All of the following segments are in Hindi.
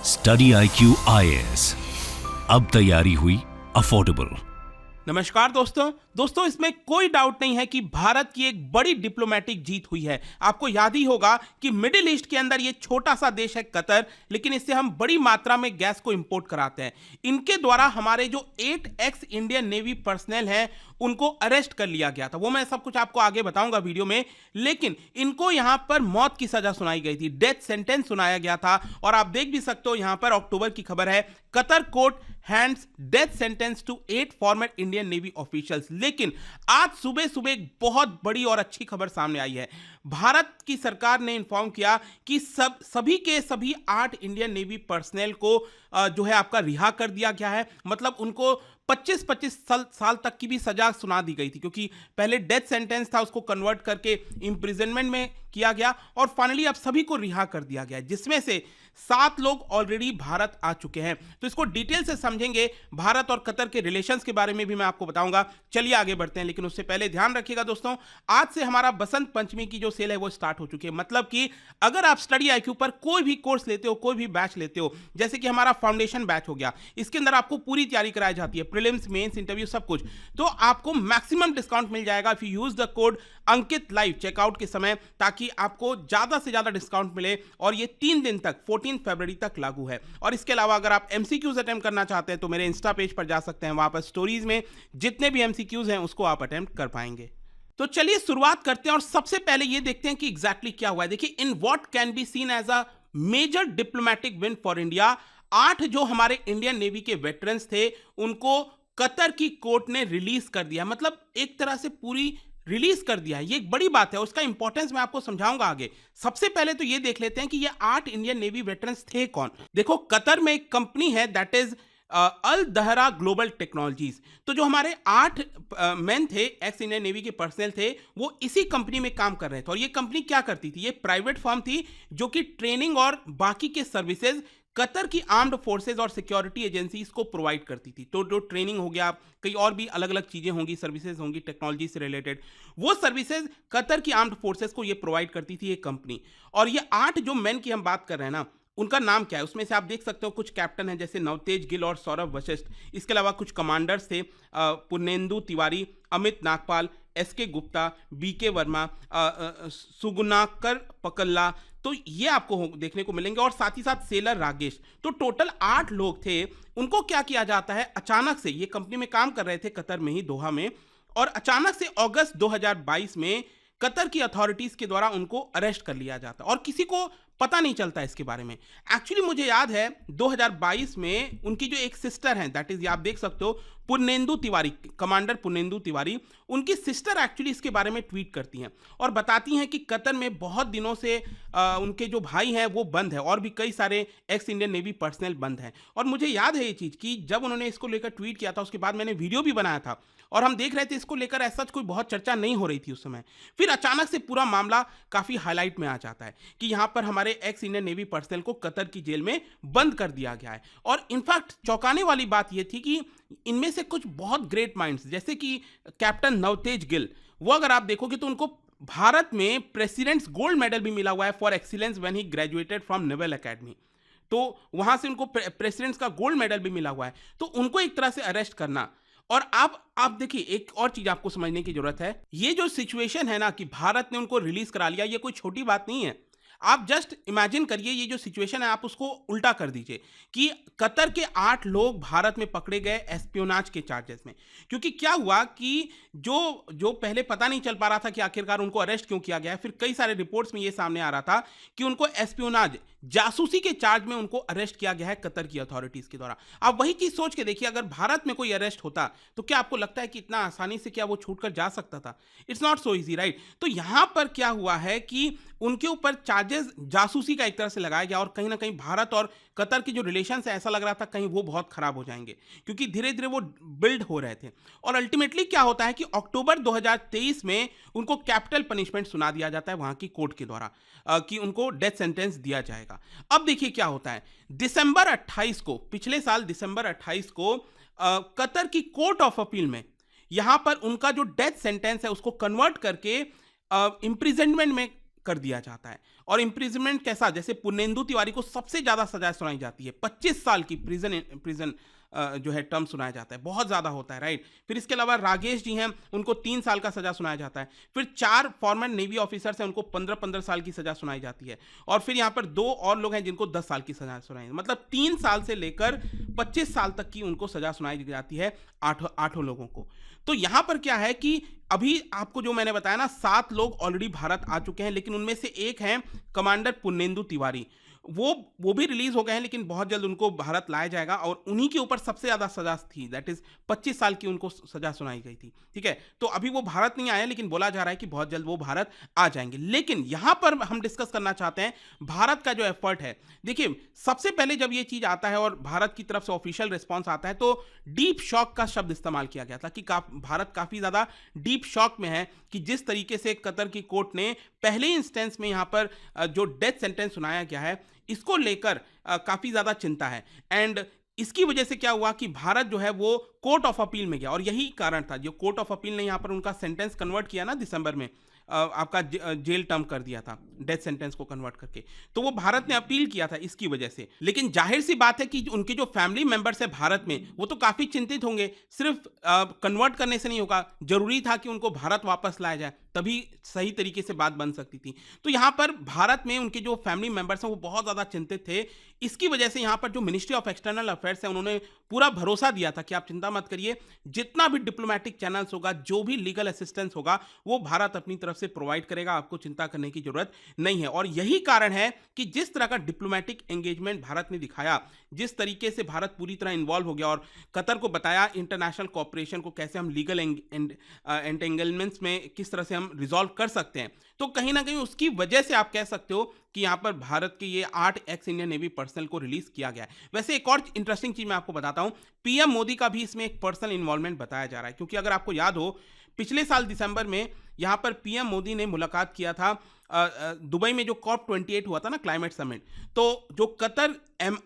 स्टडी IQ IAS, अब तैयारी हुई अफोर्डेबल। नमस्कार दोस्तों इसमें कोई डाउट नहीं है कि भारत की एक बड़ी डिप्लोमेटिक जीत हुई है। आपको याद ही होगा कि मिडिल ईस्ट के अंदर ये छोटा सा देश है कतर, लेकिन इससे हम बड़ी मात्रा में गैस को इंपोर्ट कराते हैं। इनके द्वारा हमारे जो 8 एक्स इंडियन नेवी पर्सनल हैं उनको अरेस्ट कर लिया गया था। वो मैं सब कुछ आपको आगे बताऊंगा वीडियो में, लेकिन इनको यहां पर मौत की सजा सुनाई गई थी, डेथ सेंटेंस सुनाया गया था। और आप देख भी सकते हो यहां पर अक्टूबर की खबर है, Qatar court hands death sentence to 8 former Indian navy officials. लेकिन आज सुबह सुबह एक बहुत बड़ी और अच्छी खबर सामने आई है। भारत की सरकार ने इन्फॉर्म किया कि सभी के सभी 8 इंडियन नेवी पर्सनल को जो है आपका रिहा कर दिया गया है। मतलब उनको 25-25 साल तक की भी सजा सुना दी गई थी, क्योंकि पहले डेथ सेंटेंस था, उसको कन्वर्ट करके इंप्रिजनमेंट में किया गया और फाइनली अब सभी को रिहा कर दिया गया, जिसमें से 7 लोग ऑलरेडी भारत आ चुके हैं। तो इसको डिटेल से समझेंगे, भारत और कतर के रिलेशंस के बारे में भी मैं आपको बताऊंगा। चलिए आगे बढ़ते हैं, लेकिन उससे पहले ध्यान रखिएगा दोस्तों, आज से हमारा बसंत पंचमी की जो सेल है वो स्टार्ट हो चुकी है। मतलब कि अगर आप स्टडी IQ पर कोई भी कोर्स लेते हो, कोई भी बैच लेते हो, जैसे कि हमारा फाउंडेशन बैच हो गया, इसके अंदर आपको पूरी तैयारी कराई जाती है, प्रीलिम्स, मेंस, इंटरव्यू सब कुछ, तो आपको मैक्सिमम डिस्काउंट मिल जाएगा if you use the code Ankit live checkout के समय, ताकि आपको ज्यादा से ज्यादा डिस्काउंट मिले। और ये 3 दिन तक 14 फरवरी तक लागू है। और इसके अलावा अगर आप MCQs अटेम्प्ट करना चाहते हैं तो मेरे इंस्टा पेज पर जा सकते हैं, वहां पर स्टोरीज में जितने भी MCQs हैं उसको आप अटेम्प्ट कर पाएंगे। तो चलिए शुरुआत करते हैं और सबसे पहले ये देखते हैं कि एग्जैक्टली क्या हुआ है। देखिए, in what can be seen as a major diplomatic win for India, 8 जो हमारे इंडियन नेवी के वेटरन्स थे उनको कतर की कोर्ट ने रिलीज कर दिया। मतलब एक तरह से पूरी रिलीज कर दिया है। ये एक बड़ी बात है, उसका इंपॉर्टेंस मैं आपको समझाऊंगा आगे। सबसे पहले तो ये देख लेते हैं कि ये 8 इंडियन नेवी वेटरन्स थे कौन। देखो, कतर में एक कंपनी है that is Al Dahra global technologies. तो जो हमारे 8 मैन थे, एक्स इंडियन नेवी के पर्सनल थे, वो इसी कंपनी में काम कर रहे थे। और ये कंपनी क्या करती थी? ये प्राइवेट फर्म थी जो कि ट्रेनिंग और बाकी के सर्विसेज कतर की आर्म्ड फोर्सेज और सिक्योरिटी एजेंसीज को प्रोवाइड करती थी। तो जो ट्रेनिंग हो गया, कई और भी अलग अलग चीजें होंगी, सर्विसेज होंगी टेक्नोलॉजी से रिलेटेड, वो सर्विसेज कतर की आर्म्ड फोर्सेज को ये प्रोवाइड करती थी ये कंपनी। और ये 8 जो मैन की हम बात कर रहे हैं ना, उनका नाम क्या है? उसमें से आप देख सकते हो कुछ कैप्टन हैं जैसे नवतेज गिल और सौरभ वशिष्ठ। इसके अलावा कुछ कमांडर्स थे, पुर्नेंदु तिवारी, अमित नागपाल, SK गुप्ता, BK वर्मा, सुगुनाकर पकल्ला। तो ये आपको देखने को मिलेंगे, और साथ ही साथ सेलर रागेश। तो टोटल 8 लोग थे। उनको क्या किया जाता है, अचानक से ये कंपनी में काम कर रहे थे कतर में ही, दोहा में, और अचानक से अगस्त 2022 में कतर की अथॉरिटीज के द्वारा उनको अरेस्ट कर लिया जाता है और किसी को पता नहीं चलता इसके बारे में। एक्चुअली मुझे याद है 2022 में उनकी जो एक सिस्टर है, दैट इज आप देख सकते हो पुर्नेंदु तिवारी, कमांडर पुर्नेंदु तिवारी, उनकी सिस्टर एक्चुअली इसके बारे में ट्वीट करती हैं और बताती हैं कि कतर में बहुत दिनों से उनके जो भाई हैं वो बंद है, और भी कई सारे एक्स इंडियन नेवी पर्सनल बंद हैं। और मुझे याद है ये चीज़ कि जब उन्होंने इसको लेकर ट्वीट किया था, उसके बाद मैंने वीडियो भी बनाया था और हम देख रहे थे इसको लेकर ऐसा कोई बहुत चर्चा नहीं हो रही थी उस समय। फिर अचानक से पूरा मामला काफ़ी हाईलाइट में आ जाता है कि यहाँ पर हमारे एक्स इंडियन नेवी पर्सनल को कतर की जेल में बंद कर दिया गया है। और इनफैक्ट चौंकाने वाली बात यह थी कि इनमें से कुछ बहुत ग्रेट माइंड्स, जैसे कि कैप्टन नवतेज गिल, वो अगर आप देखोगे तो उनको भारत में प्रेसिडेंट्स गोल्ड मेडल भी मिला हुआ है for excellence when he graduated from naval academy. तो वहां से उनको प्रेसिडेंट्स का गोल्ड मेडल भी मिला हुआ है। तो उनको एक तरह से अरेस्ट करना, और आप देखिए एक और चीज आपको समझने की जरूरत है। ये जो सिचुएशन है ना कि भारत ने उनको रिलीज करा लिया, ये कोई छोटी बात नहीं है। आप जस्ट इमेजिन करिए, ये जो सिचुएशन है आप उसको उल्टा कर दीजिए कि कतर के 8 लोग भारत में पकड़े गए एस्पियोनाज के चार्जेस में। क्योंकि क्या हुआ कि जो पहले पता नहीं चल पा रहा था कि आखिरकार उनको अरेस्ट क्यों किया गया है, फिर कई सारे रिपोर्ट्स में ये सामने आ रहा था कि उनको एस्पियोनाज, जासूसी के चार्ज में उनको अरेस्ट किया गया है कतर की अथॉरिटीज के द्वारा। आप वही चीज सोच के देखिए, अगर भारत में कोई अरेस्ट होता तो क्या आपको लगता है कि इतना आसानी से क्या वो छूट कर जा सकता था? It's not so easy, right? तो यहां पर क्या हुआ है कि उनके ऊपर चार्जेस जासूसी का एक तरह से लगाया गया, और कहीं ना कहीं भारत और कतर के जो रिलेशन है, ऐसा लग रहा था कहीं वो बहुत खराब हो जाएंगे, क्योंकि धीरे धीरे वो बिल्ड हो रहे थे। और अल्टीमेटली क्या होता है कि अक्टूबर 2023 में उनको कैपिटल पनिशमेंट सुना दिया जाता है वहां की कोर्ट के द्वारा कि उनको डेथ सेंटेंस दिया जाएगा। अब देखिए क्या होता है, दिसंबर 28 को, पिछले साल दिसंबर 28 को कतर की कोर्ट ऑफ अपील में यहां पर उनका जो डेथ सेंटेंस है उसको कन्वर्ट करके इंप्रिजनमेंट में कर दिया जाता है। और इम्प्रिजनमेंट कैसा, जैसे पुर्नेंदु तिवारी को सबसे ज्यादा सजा सुनाई जाती है, 25 साल की प्रिजन जो है टर्म सुनाया जाता है, बहुत ज्यादा होता है, राइट। फिर इसके अलावा राजेश जी हैं, उनको 3 साल का सजा सुनाया जाता है। फिर 4 फॉर्मर नेवी ऑफिसर्स हैं, उनको 15-15 साल की सजा सुनाई जाती है। और फिर यहाँ पर 2 और लोग हैं जिनको 10 साल की सजा सुनाई, मतलब 3 साल से लेकर 25 साल तक की उनको सजा सुनाई जाती है, आठों लोगों को। तो यहां पर क्या है कि अभी आपको जो मैंने बताया ना, 7 लोग ऑलरेडी भारत आ चुके हैं, लेकिन उनमें से एक हैं कमांडर पुर्नेंदु तिवारी, वो भी रिलीज हो गए हैं, लेकिन बहुत जल्द उनको भारत लाया जाएगा। और उन्हीं के ऊपर सबसे ज्यादा सजा थी, दैट इज 25 साल की उनको सजा सुनाई गई थी, ठीक है। तो अभी वो भारत नहीं आए, लेकिन बोला जा रहा है कि बहुत जल्द वो भारत आ जाएंगे। लेकिन यहां पर हम डिस्कस करना चाहते हैं भारत का जो एफर्ट है। देखिए, सबसे पहले जब ये चीज आता है और भारत की तरफ से ऑफिशियल रिस्पॉन्स आता है, तो डीप शॉक का शब्द इस्तेमाल किया गया था कि भारत काफी ज्यादा डीप शॉक में है कि जिस तरीके से कतर की कोर्ट ने पहले इंस्टेंस में यहां पर जो डेथ सेंटेंस सुनाया गया है, इसको लेकर काफी ज्यादा चिंता है। एंड इसकी वजह से क्या हुआ कि भारत जो है वो कोर्ट ऑफ अपील में गया, और यही कारण था, जो कोर्ट ऑफ अपील ने यहां पर उनका सेंटेंस कन्वर्ट किया ना दिसंबर में, आपका जेल टर्म कर दिया था, डेथ सेंटेंस को कन्वर्ट करके, तो वो भारत ने अपील किया था इसकी वजह से। लेकिन जाहिर सी बात है कि उनके जो फैमिली मेंबर्स है भारत में, वो तो काफी चिंतित होंगे। सिर्फ कन्वर्ट करने से नहीं होगा, जरूरी था कि उनको भारत वापस लाया जाए, तभी सही तरीके से बात बन सकती थी। तो यहां पर भारत में उनके जो फैमिली मेंबर्स हैं वो बहुत ज्यादा चिंतित थे। इसकी वजह से यहां पर जो मिनिस्ट्री ऑफ एक्सटर्नल अफेयर्स है, उन्होंने पूरा भरोसा दिया था कि आप चिंता मत करिए, जितना भी डिप्लोमेटिक चैनल्स होगा, जो भी लीगल असिस्टेंस होगा, वो भारत अपनी तरफ से प्रोवाइड करेगा, आपको चिंता करने की जरूरत नहीं है। और यही कारण है कि जिस तरह का डिप्लोमेटिक एंगेजमेंट भारत ने दिखाया, जिस तरीके से भारत पूरी तरह इन्वॉल्व हो गया और कतर को बताया इंटरनेशनल कॉपरेशन को कैसे हम लीगल एंटेंगलमेंट्स में किस तरह से हम रिजॉल्व कर सकते हैं, तो कहीं ना कहीं उसकी वजह से आप कह सकते हो कि यहां पर भारत के ये 8 एक्स इंडियन नेवी पर्सनल को रिलीज किया गया है। वैसे एक और इंटरेस्टिंग चीज मैं आपको बताता हूं, पीएम मोदी का भी इसमें एक पर्सनल इन्वॉल्वमेंट बताया जा रहा है, क्योंकि अगर आपको याद हो, पिछले साल दिसंबर में यहां पर पीएम मोदी ने मुलाकात किया था दुबई में, जो COP 28 हुआ था ना, क्लाइमेट समिट। तो जो कतर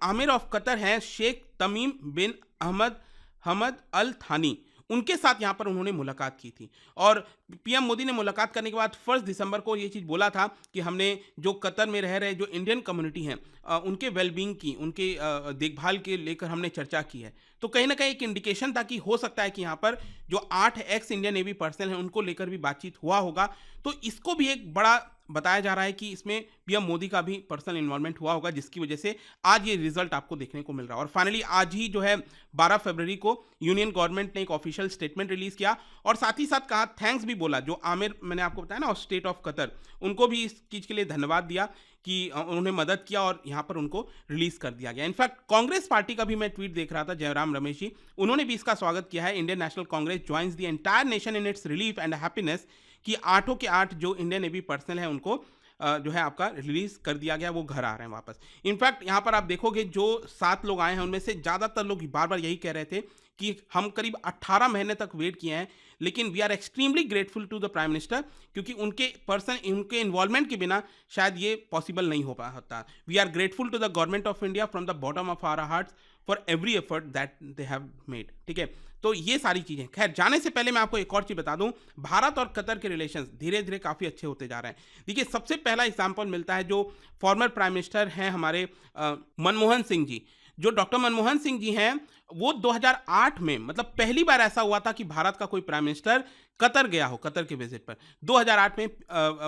आमिर ऑफ कतर हैं, शेख तमीम बिन हमद अल थानी, उनके साथ यहां पर उन्होंने मुलाकात की थी। और पीएम मोदी ने मुलाकात करने के बाद 1 दिसंबर को ये चीज बोला था कि हमने जो कतर में रह रहे जो इंडियन कम्युनिटी हैं, उनके वेलबींग की, उनके देखभाल के लेकर हमने चर्चा की है। तो कहीं ना कहीं एक इंडिकेशन था कि हो सकता है कि यहाँ पर जो 8 एक्स इंडियन नेवी पर्सनल हैं, उनको लेकर भी बातचीत हुआ होगा। तो इसको भी एक बड़ा बताया जा रहा है कि इसमें पीएम मोदी का भी पर्सनल इन्वॉल्वमेंट हुआ होगा, जिसकी वजह से आज ये रिजल्ट आपको देखने को मिल रहा है। और फाइनली आज ही जो है 12 फरवरी को यूनियन गवर्नमेंट ने एक ऑफिशियल स्टेटमेंट रिलीज किया, और साथ ही साथ कहा, थैंक्स भी बोला, जो आमिर मैंने आपको बताया ना, स्टेट ऑफ कतर, उनको भी इस चीज के लिए धन्यवाद दिया कि उन्होंने मदद किया और यहाँ पर उनको रिलीज कर दिया गया। इनफैक्ट कांग्रेस पार्टी का भी मैं ट्वीट देख रहा था, जयराम रमेश जी, उन्होंने भी इसका स्वागत किया है। Indian national Congress joins the entire nation in its relief and happiness, कि 8 के 8 जो इंडियन नेवी पर्सनल हैं उनको जो है आपका रिलीज कर दिया गया, वो घर आ रहे हैं वापस। इनफैक्ट यहाँ पर आप देखोगे जो 7 लोग आए हैं, उनमें से ज़्यादातर लोग बार बार यही कह रहे थे कि हम करीब 18 महीने तक वेट किए हैं, लेकिन we are extremely grateful to the prime minister, क्योंकि उनके इन्वॉल्वमेंट के बिना शायद ये पॉसिबल नहीं हो पाता। We are grateful to the government of India from the bottom of our hearts for every effort that they have made, ठीक है। तो ये सारी चीजें, खैर जाने से पहले मैं आपको एक और चीज बता दूं, भारत और कतर के रिलेशंस धीरे धीरे काफी अच्छे होते जा रहे हैं। देखिए, सबसे पहला एग्जांपल मिलता है जो फॉर्मर प्राइम मिनिस्टर हैं हमारे मनमोहन सिंह जी। जो डॉक्टर मनमोहन सिंह जी हैं, वो 2008 में, मतलब पहली बार ऐसा हुआ था कि भारत का कोई प्राइम मिनिस्टर कतर गया हो, कतर के विजिट पर। 2008 में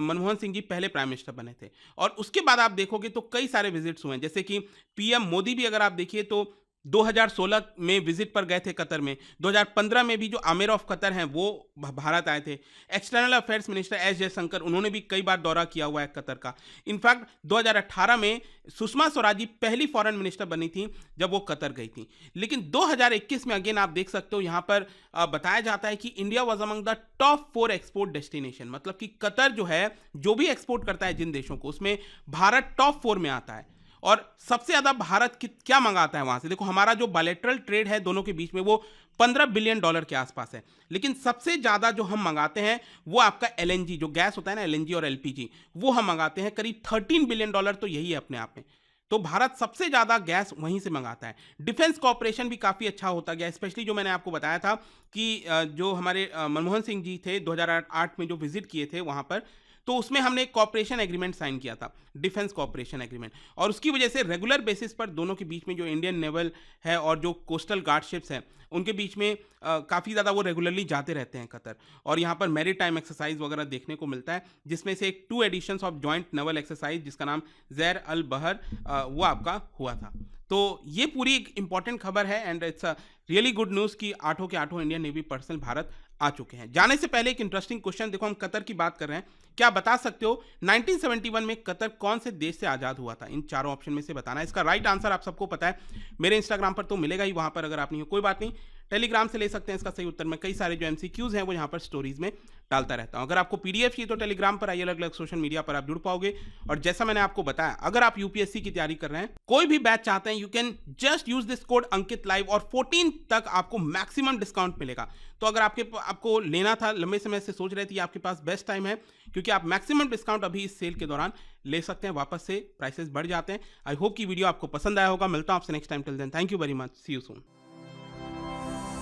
मनमोहन सिंह जी पहले प्राइम मिनिस्टर बने थे, और उसके बाद आप देखोगे तो कई सारे विजिट्स हुए हैं, जैसे कि पीएम मोदी भी अगर आप देखिए तो 2016 में विजिट पर गए थे कतर में। 2015 में भी जो आमिर ऑफ कतर हैं वो भारत आए थे। External affairs minister S Jaishankar, उन्होंने भी कई बार दौरा किया हुआ है कतर का। इनफैक्ट 2018 में सुषमा स्वराज जी पहली फॉरेन मिनिस्टर बनी थी जब वो कतर गई थी। लेकिन 2021 में अगेन आप देख सकते हो यहाँ पर बताया जाता है कि India was among the top 4 export destination, मतलब कि कतर जो है जो भी एक्सपोर्ट करता है जिन देशों को, उसमें भारत टॉप 4 में आता है। और सबसे ज्यादा भारत क्या मंगाता है वहां से, देखो हमारा जो बायलैटरल ट्रेड है दोनों के बीच में वो $15 बिलियन के आसपास है, लेकिन सबसे ज्यादा जो हम मंगाते हैं वो आपका एलएनजी, जो गैस होता है ना, एलएनजी और एलपीजी, वो हम मंगाते हैं करीब $13 बिलियन, तो यही है अपने आप में। तो भारत सबसे ज्यादा गैस वहीं से मंगाता है। डिफेंस कॉपरेशन भी काफी अच्छा होता गया, स्पेशली जो मैंने आपको बताया था कि जो हमारे मनमोहन सिंह जी थे 2008 में जो विजिट किए थे वहां पर, तो उसमें हमने एक कॉपरेशन एग्रीमेंट साइन किया था, डिफेंस कॉपरेशन एग्रीमेंट, और उसकी वजह से रेगुलर बेसिस पर दोनों के बीच में जो इंडियन नेवल है और जो कोस्टल गार्ड शिप्स हैं उनके बीच में काफ़ी ज़्यादा वो रेगुलरली जाते रहते हैं कतर, और यहाँ पर मैरी टाइम एक्सरसाइज वगैरह देखने को मिलता है, जिसमें से एक 2 editions of joint naval exercise जिसका नाम ज़ैर अल बहर वो आपका हुआ था। तो ये पूरी एक इंपॉर्टेंट खबर है and it's a really good news कि 8 के 8 इंडियन नेवी पर्सनल भारत आ चुके हैं। जाने से पहले एक इंटरेस्टिंग क्वेश्चन, देखो हम कतर की बात कर रहे हैं, क्या बता सकते हो 1971 में कतर कौन से देश से आज़ाद हुआ था? इन चारों ऑप्शन में से बताना है। इसका राइट आंसर आप सबको पता है, मेरे इंस्टाग्राम पर तो मिलेगा ही, वहां पर अगर आप नहीं हो कोई बात नहीं, टेलीग्राम से ले सकते हैं इसका सही उत्तर। मैं कई सारे जो एमसीक्यूज हैं वो यहाँ पर स्टोरीज में डालता रहता हूँ। अगर आपको पीडीएफ चाहिए तो टेलीग्राम पर आइए, अलग अलग सोशल मीडिया पर आप जुड़ पाओगे। और जैसा मैंने आपको बताया, अगर आप यूपीएससी की तैयारी कर रहे हैं, कोई भी बैच चाहते हैं, you can just use this code Ankit live और 14 तक आपको मैक्सिमम डिस्काउंट मिलेगा। तो अगर आपको लेना था, लंबे समय से सोच रहे थे, आपके पास बेस्ट टाइम है, क्योंकि आप मैक्सिमम डिस्काउंट अभी इस सेल के दौरान ले सकते हैं। वापस से प्राइसेस बढ़ जाते हैं। आई होप कि वीडियो आपको पसंद आया होगा। मिलता हूं आपसे next time. Till then thank you very much, see you soon.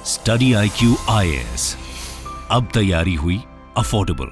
Study IQ IAS, अब तैयारी हुई अफोर्डेबल।